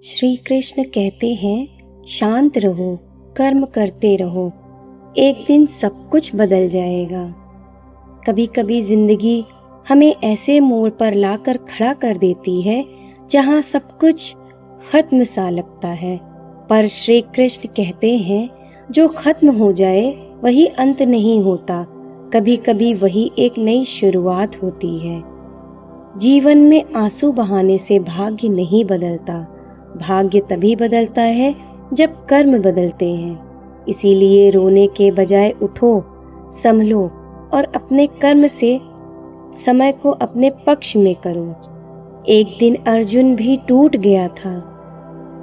श्री कृष्ण कहते हैं, शांत रहो, कर्म करते रहो, एक दिन सब कुछ बदल जाएगा। कभी कभी जिंदगी हमें ऐसे मोड़ पर लाकर खड़ा कर देती है जहाँ सब कुछ खत्म सा लगता है, पर श्री कृष्ण कहते हैं जो खत्म हो जाए वही अंत नहीं होता, कभी कभी वही एक नई शुरुआत होती है। जीवन में आंसू बहाने से भाग्य नहीं बदलता, भाग्य तभी बदलता है जब कर्म बदलते हैं। इसीलिए रोने के बजाय उठो, संभलो और अपने कर्म से समय को अपने पक्ष में करो। एक दिन अर्जुन भी टूट गया था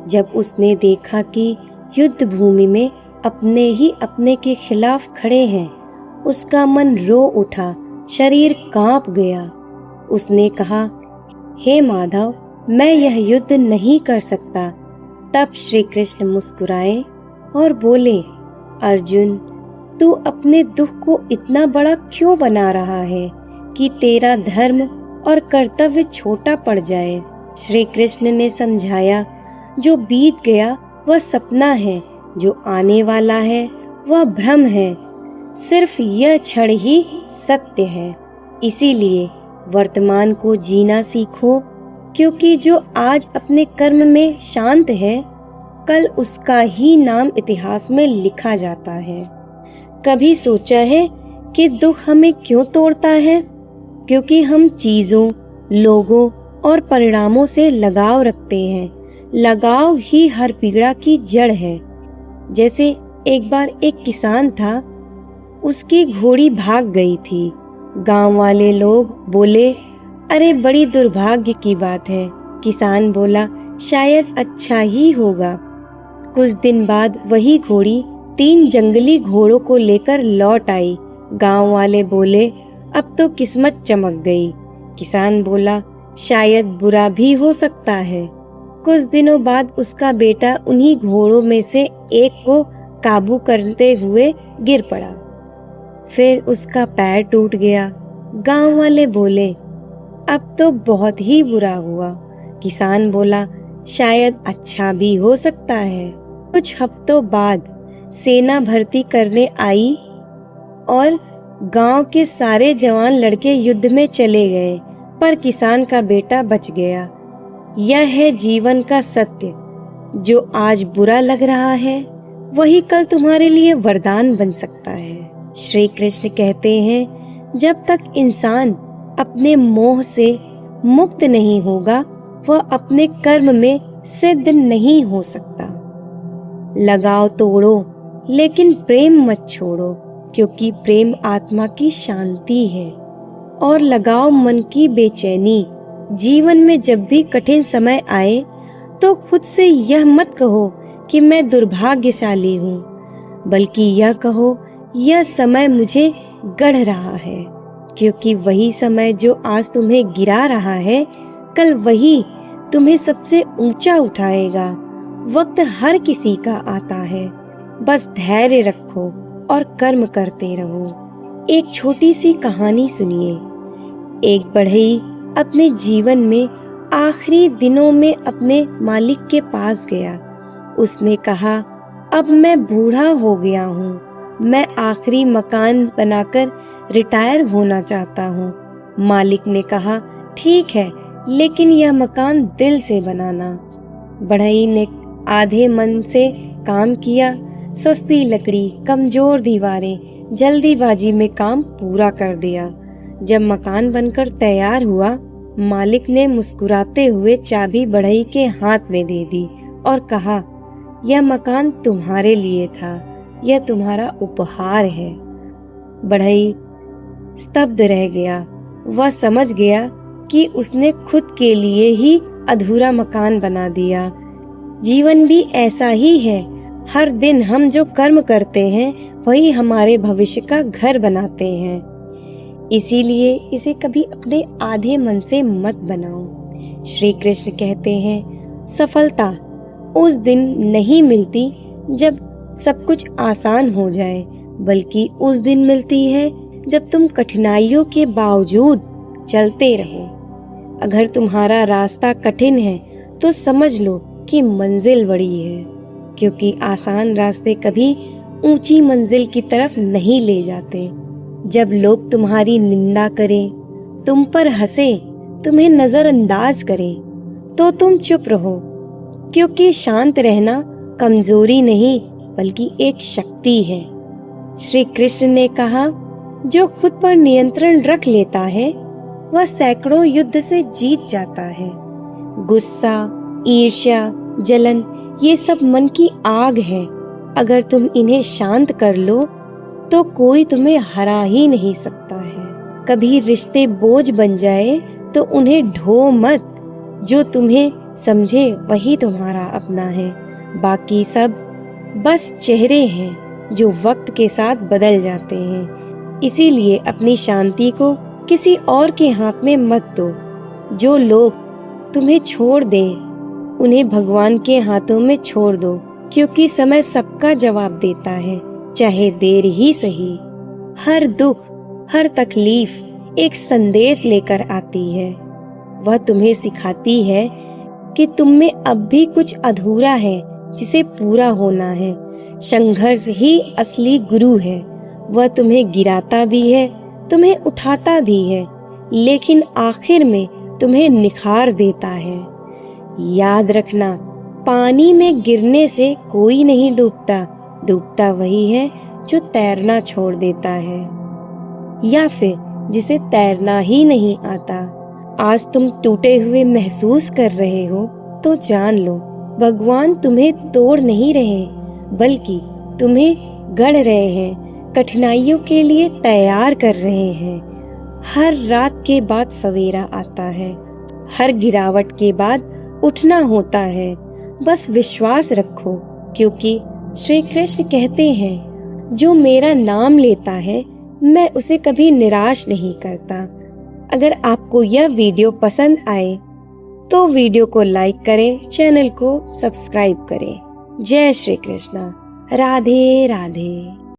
जब उसने देखा कि युद्ध भूमि में अपने ही अपने के खिलाफ खड़े हैं। उसका मन रो उठा, शरीर कांप गया। उसने कहा, हे माधव, मैं यह युद्ध नहीं कर सकता। तब श्री कृष्ण मुस्कुराए और बोले, अर्जुन, तू अपने दुख को इतना बड़ा क्यों बना रहा है कि तेरा धर्म और कर्तव्य छोटा पड़ जाए। श्री कृष्ण ने समझाया, जो बीत गया वह सपना है, जो आने वाला है वह भ्रम है, सिर्फ यह क्षण ही सत्य है। इसीलिए वर्तमान को जीना सीखो, क्योंकि जो आज अपने कर्म में शांत है, कल उसका ही नाम इतिहास में लिखा जाता है। कभी सोचा है कि दुख हमें क्यों तोड़ता है? क्योंकि हम चीजों, लोगों और परिणामों से लगाव रखते हैं। लगाव ही हर पीड़ा की जड़ है। जैसे एक बार एक किसान था, उसकी घोड़ी भाग गई थी। गांव वाले लोग बोले, अरे बड़ी दुर्भाग्य की बात है। किसान बोला, शायद अच्छा ही होगा। कुछ दिन बाद वही घोड़ी 3 जंगली घोड़ों को लेकर लौट आई। गांव वाले बोले, अब तो किस्मत चमक गई। किसान बोला, शायद बुरा भी हो सकता है। कुछ दिनों बाद उसका बेटा उन्हीं घोड़ों में से एक को काबू करते हुए गिर पड़ा। फिर उसका पैर टूट गया। गांव वाले बोले, अब तो बहुत ही बुरा हुआ। किसान बोला, शायद अच्छा भी हो सकता है। कुछ हफ्तों बाद सेना भर्ती करने आई और गांव के सारे जवान लड़के युद्ध में चले गए, पर किसान का बेटा बच गया। यह है जीवन का सत्य। जो आज बुरा लग रहा है वही कल तुम्हारे लिए वरदान बन सकता है। श्री कृष्ण कहते हैं, जब तक इंसान अपने मोह से मुक्त नहीं होगा, वह अपने कर्म में सिद्ध नहीं हो सकता। लगाव तोड़ो, लेकिन प्रेम मत छोड़ो, क्योंकि प्रेम आत्मा की शांति है और लगाव मन की बेचैनी। जीवन में जब भी कठिन समय आए तो खुद से यह मत कहो कि मैं दुर्भाग्यशाली हूँ, बल्कि यह कहो, यह समय मुझे गढ़ रहा है। क्योंकि वही समय जो आज तुम्हें गिरा रहा है, कल वही तुम्हें सबसे ऊंचा उठाएगा। वक्त हर किसी का आता है, बस धैर्य रखो और कर्म करते रहो। एक छोटी सी कहानी सुनिए। एक बढ़ई अपने जीवन में आखिरी दिनों में अपने मालिक के पास गया। उसने कहा, अब मैं बूढ़ा हो गया हूँ, मैं आखिरी मकान बनाकर रिटायर होना चाहता हूँ। मालिक ने कहा, ठीक है, लेकिन यह मकान दिल से बनाना। बढ़ई ने आधे मन से काम किया। सस्ती लकड़ी, कमजोर दीवारें, जल्दीबाजी में काम पूरा कर दिया। जब मकान बनकर तैयार हुआ, मालिक ने मुस्कुराते हुए चाबी बढ़ई के हाथ में दे दी और कहा, यह मकान तुम्हारे लिए था, यह तुम्हारा उपहार है। बढ़ई स्तब्ध रह गया। वह समझ गया कि उसने खुद के लिए ही अधूरा मकान बना दिया। जीवन भी ऐसा ही है। हर दिन हम जो कर्म करते हैं वही हमारे भविष्य का घर बनाते हैं। इसीलिए इसे कभी अपने आधे मन से मत बनाओ। श्री कृष्ण कहते हैं, सफलता उस दिन नहीं मिलती जब सब कुछ आसान हो जाए, बल्कि उस दिन मिलती है जब तुम कठिनाइयों के बावजूद चलते रहो। अगर तुम्हारा रास्ता कठिन है तो समझ लो की मंजिल बड़ी है, क्योंकि आसान रास्ते कभी ऊंची मंजिल की तरफ नहीं ले जाते। जब लोग तुम्हारी निंदा करें, तुम पर हंसे, तुम्हें नजरअंदाज करें, तो तुम चुप रहो, क्योंकि शांत रहना कमजोरी नहीं बल्कि एक शक्ति है। श्री कृष्ण ने कहा, जो खुद पर नियंत्रण रख लेता है वह सैकड़ों युद्ध से जीत जाता है। गुस्सा, ईर्ष्या, जलन ये सब मन की आग है। अगर तुम इन्हें शांत कर लो तो कोई तुम्हें हरा ही नहीं सकता है। कभी रिश्ते बोझ बन जाए तो उन्हें ढो मत। जो तुम्हें समझे वही तुम्हारा अपना है, बाकी सब बस चेहरे हैं जो वक्त के साथ बदल जाते हैं। इसीलिए अपनी शांति को किसी और के हाथ में मत दो। जो लोग तुम्हें छोड़ दें उन्हें भगवान के हाथों में छोड़ दो, क्योंकि समय सबका जवाब देता है, चाहे देर ही सही। हर दुख, हर तकलीफ एक संदेश लेकर आती है। वह तुम्हें सिखाती है कि तुम में अब भी कुछ अधूरा है जिसे पूरा होना है। संघर्ष ही असली गुरु है। वह तुम्हें गिराता भी है, तुम्हें उठाता भी है, लेकिन आखिर में तुम्हें निखार देता है। याद रखना, पानी में गिरने से कोई नहीं डूबता, डूबता वही है जो तैरना छोड़ देता है, या फिर जिसे तैरना ही नहीं आता। आज तुम टूटे हुए महसूस कर रहे हो तो जान लो, भगवान तुम्हें तोड़ नहीं रहे बल्कि तुम्हें गढ़ रहे हैं, कठिनाइयों के लिए तैयार कर रहे हैं। हर रात के बाद सवेरा आता है, हर गिरावट के बाद उठना होता है। बस विश्वास रखो, क्योंकि श्री कृष्ण कहते हैं, जो मेरा नाम लेता है मैं उसे कभी निराश नहीं करता। अगर आपको यह वीडियो पसंद आए तो वीडियो को लाइक करें, चैनल को सब्सक्राइब करें। जय श्री कृष्णा। राधे राधे।